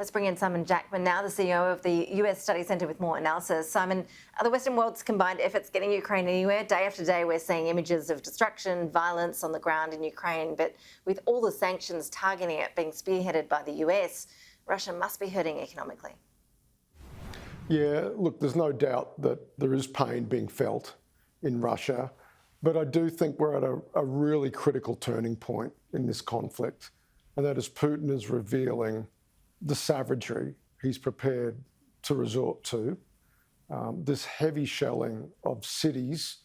Let's bring in Simon Jackman now, the CEO of the US Study Centre with more analysis. Simon, are the Western world's combined efforts getting Ukraine anywhere? Day after day, we're seeing images of destruction, violence on the ground in Ukraine, but with all the sanctions targeting it being spearheaded by the US, Russia must be hurting economically. Yeah, look, there's no doubt that there is pain being felt in Russia, but I do think we're at a really critical turning point in this conflict, and that is Putin is revealing the savagery he's prepared to resort to, this heavy shelling of cities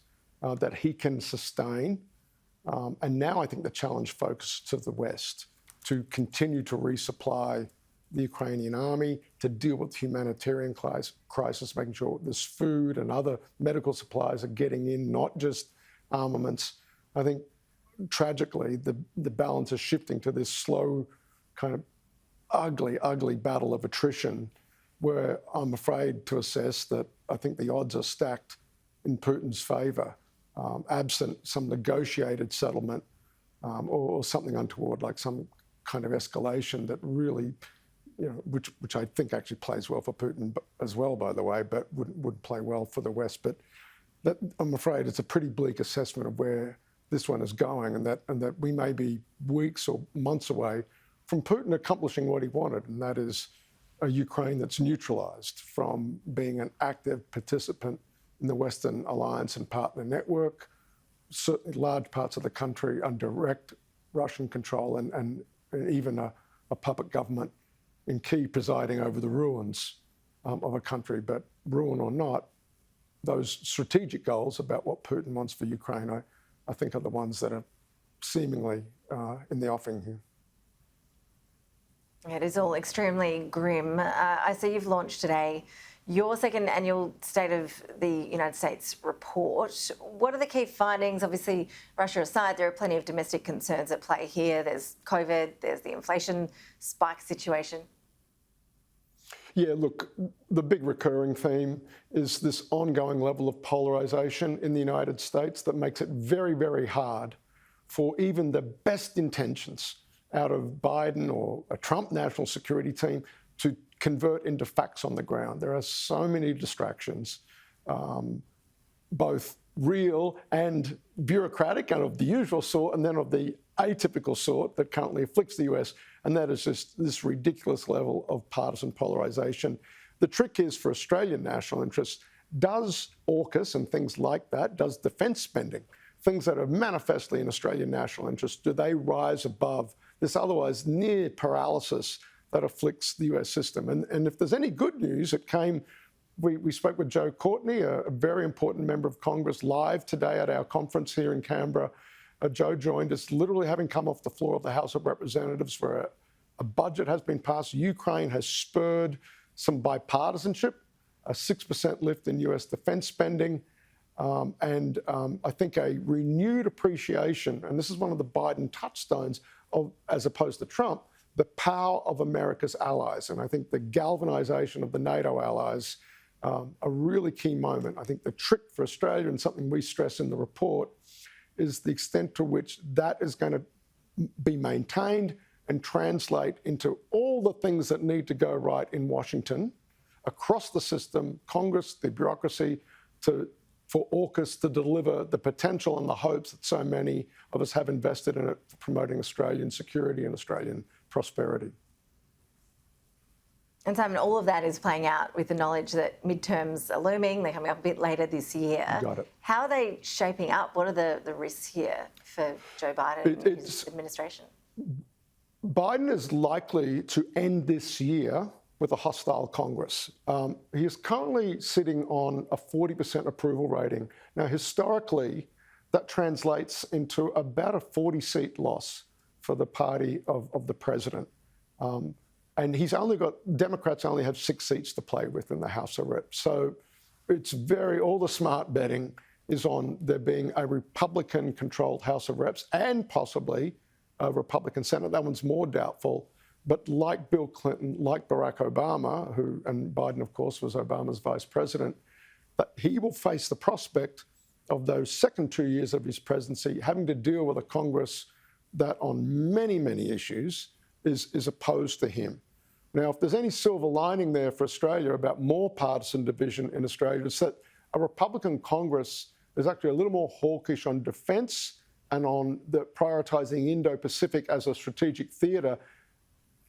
that he can sustain. And now I think the challenge focuses to the West to continue to resupply the Ukrainian army, to deal with the humanitarian crisis, making sure this food and other medical supplies are getting in, not just armaments. I think tragically, the balance is shifting to this slow kind of ugly battle of attrition, where I'm afraid to assess that I think the odds are stacked in Putin's favour, absent some negotiated settlement or something untoward, like some kind of escalation that really, which I think actually plays well for Putin as well, by the way, but wouldn't play well for the West. But that, I'm afraid it's a pretty bleak assessment of where this one is going, and that we may be weeks or months away from Putin accomplishing what he wanted, and that is a Ukraine that's neutralised from being an active participant in the Western alliance and partner network. Certainly large parts of the country under direct Russian control, and even a puppet government in Kyiv presiding over the ruins of a country. But ruin or not, those strategic goals about what Putin wants for Ukraine, I think are the ones that are seemingly in the offing here. It is all extremely grim. I see you've launched today your second annual State of the United States report. What are the key findings? Obviously, Russia aside, there are plenty of domestic concerns at play here. There's COVID, there's the inflation spike situation. Yeah, look, the big recurring theme is this ongoing level of polarisation in the United States that makes it very, very hard for even the best intentions out of Biden or a Trump national security team to convert into facts on the ground. There are so many distractions, both real and bureaucratic and of the usual sort, and then of the atypical sort that currently afflicts the US, and that is just this ridiculous level of partisan polarisation. The trick is for Australian national interests, does AUKUS and things like that, does defence spending, things that are manifestly in Australian national interest, do they rise above this otherwise near paralysis that afflicts the US system? And if there's any good news, it came, we spoke with Joe Courtney, a very important member of Congress, live today at our conference here in Canberra. Joe joined us, literally having come off the floor of the House of Representatives, where a budget has been passed. Ukraine has spurred some bipartisanship, a 6% lift in US defence spending, and I think a renewed appreciation, and this is one of the Biden touchstones of, as opposed to Trump, the power of America's allies. And I think the galvanisation of the NATO allies, a really key moment. I think the trick for Australia, and something we stress in the report, is the extent to which that is going to be maintained and translate into all the things that need to go right in Washington, across the system, Congress, the bureaucracy, for AUKUS to deliver the potential and the hopes that so many of us have invested in it for promoting Australian security and Australian prosperity. And Simon, all of that is playing out with the knowledge that midterms are looming. They're coming up a bit later this year. Got it. How are they shaping up? What are the risks here for Joe Biden and his administration? Biden is likely to end this year with a hostile Congress. He is currently sitting on a 40% approval rating. Now, historically, that translates into about a 40-seat loss for the party of the president. And he's only got, Democrats only have 6 seats to play with in the House of Reps. So it's all the smart betting is on there being a Republican-controlled House of Reps and possibly a Republican Senate. That one's more doubtful. But like Bill Clinton, like Barack Obama, and Biden, of course, was Obama's vice president, that he will face the prospect of those second 2 years of his presidency having to deal with a Congress that on many, many issues is opposed to him. Now, if there's any silver lining there for Australia about more partisan division in Australia, it's that a Republican Congress is actually a little more hawkish on defence and on the prioritising Indo-Pacific as a strategic theatre,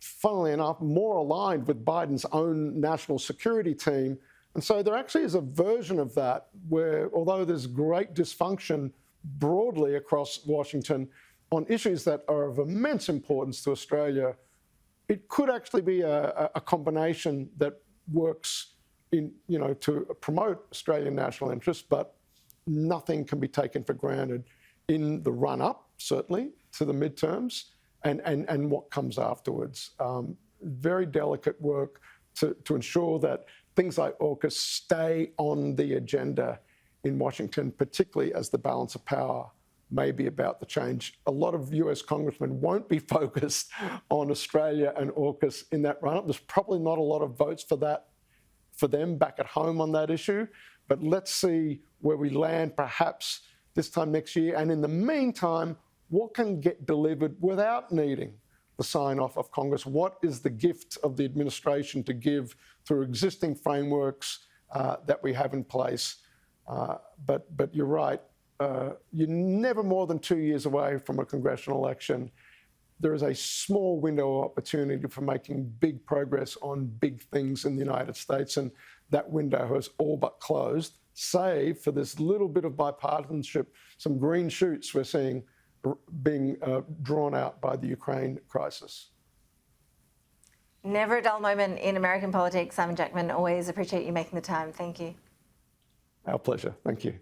funnily enough, more aligned with Biden's own national security team. And so there actually is a version of that where, although there's great dysfunction broadly across Washington on issues that are of immense importance to Australia, it could actually be a combination that works in, to promote Australian national interests, but nothing can be taken for granted in the run-up, certainly, to the midterms and what comes afterwards. Very delicate work to ensure that things like AUKUS stay on the agenda in Washington, particularly as the balance of power may be about to change. A lot of US congressmen won't be focused on Australia and AUKUS in that run-up. There's probably not a lot of votes for that for them back at home on that issue. But let's see where we land perhaps this time next year. And in the meantime, what can get delivered without needing the sign-off of Congress? What is the gift of the administration to give through existing frameworks that we have in place? But you're right. You're never more than 2 years away from a congressional election. There is a small window of opportunity for making big progress on big things in the United States, and that window has all but closed, save for this little bit of bipartisanship, some green shoots we're seeing being drawn out by the Ukraine crisis. Never a dull moment in American politics. Simon Jackman, always appreciate you making the time. Thank you. Our pleasure. Thank you.